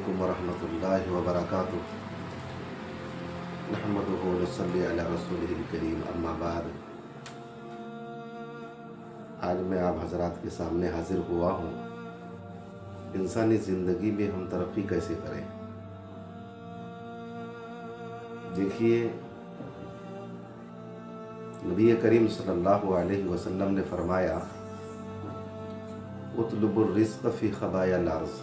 अलैकुम वरहमतुल्लाहि वबरकातुह। नहमदुहु व नसल्ली अला रसूलिहिल करीम, अम्मा बाद। आज मैं आप हजरात के सामने हाजिर हुआ हूँ। इंसानी ज़िंदगी में हम तरक्की कैसे करें। देखिए, नबी करीम सल्लल्लाहु अलैहि वसल्लम ने फरमाया, उतलुबुर रिज़्क़ फ़ी ख़बायाल अर्ज़,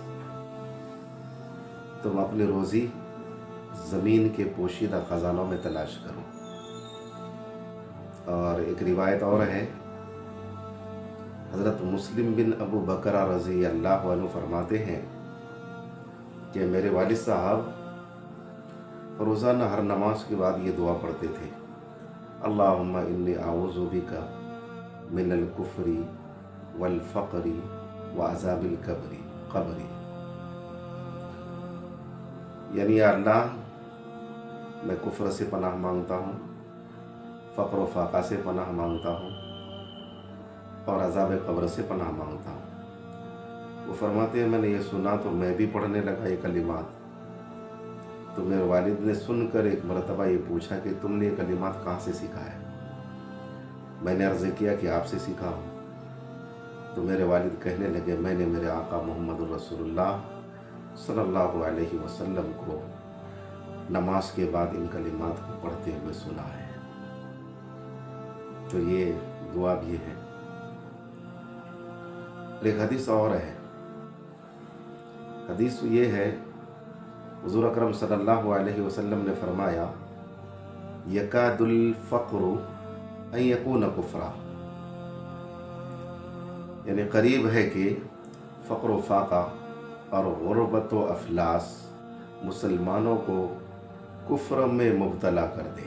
तुम अपनी रोज़ी ज़मीन के पोशीदा ख़जानों में तलाश करो। और एक रिवायत और है, हज़रत मुस्लिम बिन अबू बकर रज़ी अल्लाह अन्हु फरमाते हैं कि मेरे वालिद साहब रोज़ाना हर नमाज के बाद ये दुआ पढ़ते थे, अल्लाहुम्मा इन्नी आऊज़ु बिका मिनल कुफ्री वल फ़क़री व अज़ाबिल क़ब्री। यानी या अल्लाह, मैं कुफ्र से पनाह मांगता हूँ, फ़क़्र व फ़ाक़ा से पनाह मांगता हूँ और अज़ाब क़ब्र से पनाह मांगता हूँ। वो फरमाते हैं, मैंने ये सुना तो मैं भी पढ़ने लगा ये कलिमात। तो मेरे वालिद ने सुनकर एक मरतबा ये पूछा कि तुमने ये कलिमात कहाँ से सीखा है। मैंने अर्ज़ किया कि आपसे सीखा हूँ। तो मेरे वालिद कहने लगे, मैंने मेरे आका मोहम्मद रसूलुल्लाह सल्लल्लाहु अलैहि वसल्लम को नमाज के बाद इन कलिमात को पढ़ते हुए सुना है। तो ये दुआ भी है। एक हदीस और है। हदीस ये है, हुज़ूर अकरम सल्लल्लाहु अलैहि वसल्लम ने फरमाया, यकादुल फ़क़्रु अन यकून कुफ़्रा, यानी करीब है कि फ़क़्र व फ़ाक़ा और गुरबत व अफलास मुसलमानों को कुफ्र में मुब्तला कर दे।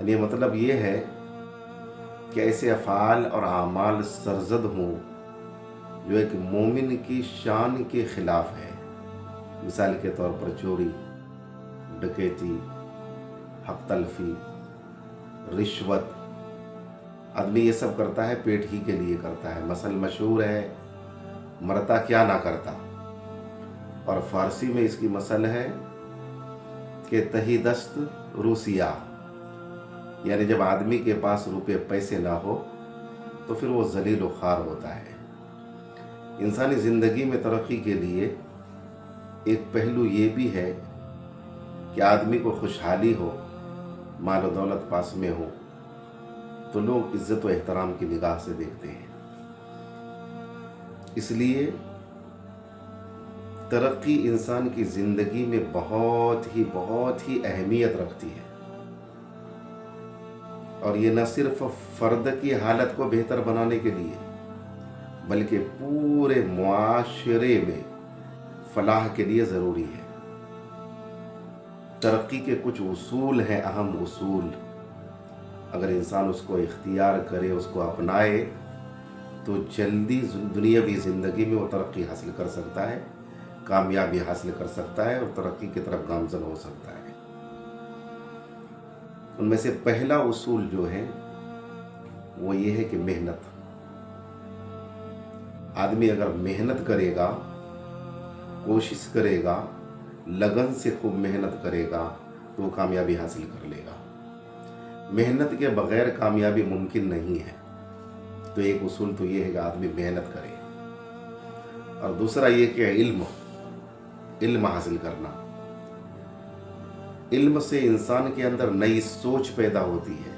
यानी मतलब ये है कि ऐसे अफ़ाल और आमाल सरजद हों जो एक मोमिन की शान के ख़िलाफ़ है। मिसाल के तौर पर चोरी, डकैती, हक़ तलफ़ी, रिश्वत। आदमी ये सब करता है पेट ही के लिए करता है। मसल मशहूर है, मरता क्या ना करता। और फ़ारसी में इसकी मसल है कि तही दस्त रूसिया, यानी जब आदमी के पास रुपए पैसे ना हो तो फिर वो ज़लील व ख़ार होता है। इंसानी ज़िंदगी में तरक्की के लिए एक पहलू ये भी है कि आदमी को खुशहाली हो, माल व दौलत पास में हो तो लोग इज़्ज़त व एहतराम की निगाह से देखते हैं। इसलिए तरक्की इंसान की ज़िंदगी में बहुत ही अहमियत रखती है। और ये न सिर्फ फ़र्द की हालत को बेहतर बनाने के लिए बल्कि पूरे मुआशरे में फलाह के लिए ज़रूरी है। तरक्की के कुछ उसूल हैं, अहम उसूल। अगर इंसान उसको इख्तियार करे, उसको अपनाए तो जल्दी दुनियावी ज़िंदगी में वो तरक्की हासिल कर सकता है, कामयाबी हासिल कर सकता है और तरक्की की तरफ गामज़न हो सकता है। उनमें से पहला उसूल जो है वो ये है कि मेहनत। आदमी अगर मेहनत करेगा, कोशिश करेगा, लगन से खूब मेहनत करेगा तो वो कामयाबी हासिल कर लेगा। मेहनत के बग़ैर कामयाबी मुमकिन नहीं है। तो एक उसूल तो ये है कि आदमी मेहनत करे। और दूसरा ये कि इल्म हासिल करना। इल्म से इंसान के अंदर नई सोच पैदा होती है,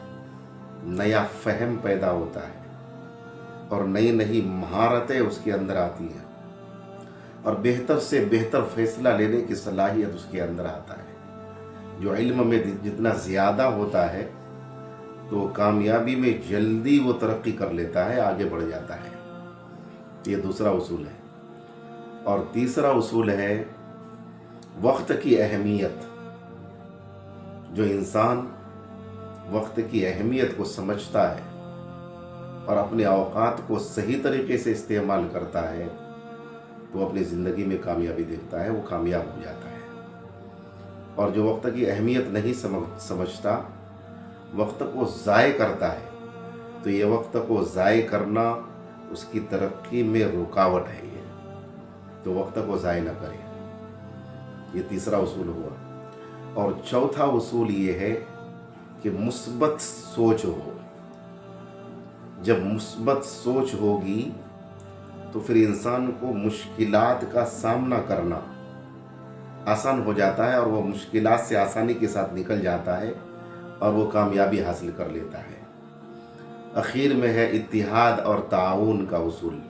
नया फ़हम पैदा होता है और नई नई महारतें उसके अंदर आती हैं और बेहतर से बेहतर फ़ैसला लेने की सलाहियत उसके अंदर आता है। जो इल्म में जितना ज़्यादा होता है तो कामयाबी में जल्दी वो तरक्की कर लेता है, आगे बढ़ जाता है। ये दूसरा उसूल है। और तीसरा उसूल है वक्त की अहमियत। जो इंसान वक्त की अहमियत को समझता है और अपने औकात को सही तरीके से इस्तेमाल करता है तो अपनी ज़िंदगी में कामयाबी देखता है, वो कामयाब हो जाता है। और जो वक्त की अहमियत नहीं समझता, वक्त को ज़ाय करता है, तो ये वक्त को ज़ाय करना उसकी तरक्की में रुकावट है। ये तो वक्त को ज़ाय न करें। ये तीसरा उसूल हुआ। और चौथा उसूल ये है कि मुस्बत सोच हो। जब मुस्बत सोच होगी तो फिर इंसान को मुश्किलात का सामना करना आसान हो जाता है और वो मुश्किलात से आसानी के साथ निकल जाता है और वो कामयाबी हासिल कर लेता है। आखिर में है इत्तिहाद और ताउन का उसूल,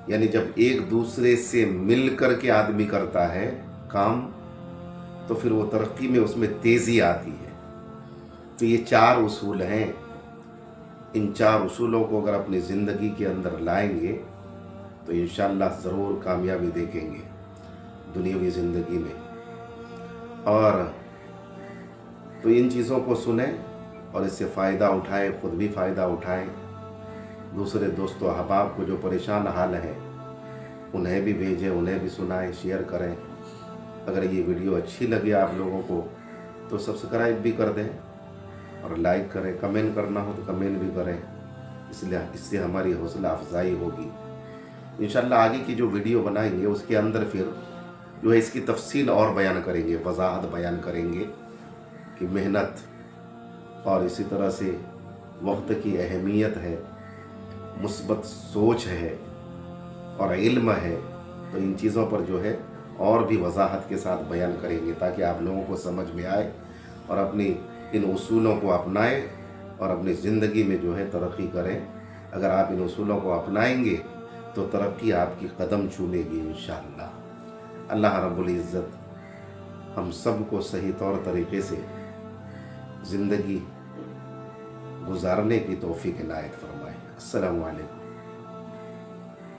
यानी जब एक दूसरे से मिल कर के आदमी करता है काम तो फिर वो तरक्की में उसमें तेज़ी आती है। तो ये 4 उसूल हैं। इन 4 उसूलों को अगर अपनी ज़िंदगी के अंदर लाएंगे तो इंशाअल्लाह ज़रूर कामयाबी देखेंगे दुनियावी ज़िंदगी में। और तो इन चीज़ों को सुने और इससे फ़ायदा उठाएं, ख़ुद भी फ़ायदा उठाएं, दूसरे दोस्तों अहबाब को जो परेशान हाल हैं उन्हें भी भेजें, उन्हें भी सुनाएं, शेयर करें। अगर ये वीडियो अच्छी लगे आप लोगों को तो सब्सक्राइब भी कर दें और लाइक करें, कमेंट करना हो तो कमेंट भी करें, इसलिए इससे हमारी हौसला अफजाई होगी। इंशाअल्लाह आगे की जो वीडियो बनाएंगे उसके अंदर फिर जो है इसकी तफसील और बयान करेंगे, वजाहत बयान करेंगे कि मेहनत और इसी तरह से वक्त की अहमियत है, मुस्बत सोच है और इल्म है। तो इन चीज़ों पर जो है और भी वजाहत के साथ बयान करेंगे ताकि आप लोगों को समझ में आए और अपनी इन उसूलों को अपनाएं और अपनी ज़िंदगी में जो है तरक्की करें। अगर आप इन उसूलों को अपनाएंगे तो तरक्की आपकी कदम चूमेगी इंशाअल्लाह। अल्लाह रब्बुल इज़्ज़त हम सब को सही तौर तरीके से ज़िंदगी गुजारने की तौफीक इनायत फरमाए। अस्सलामु अलैकुम।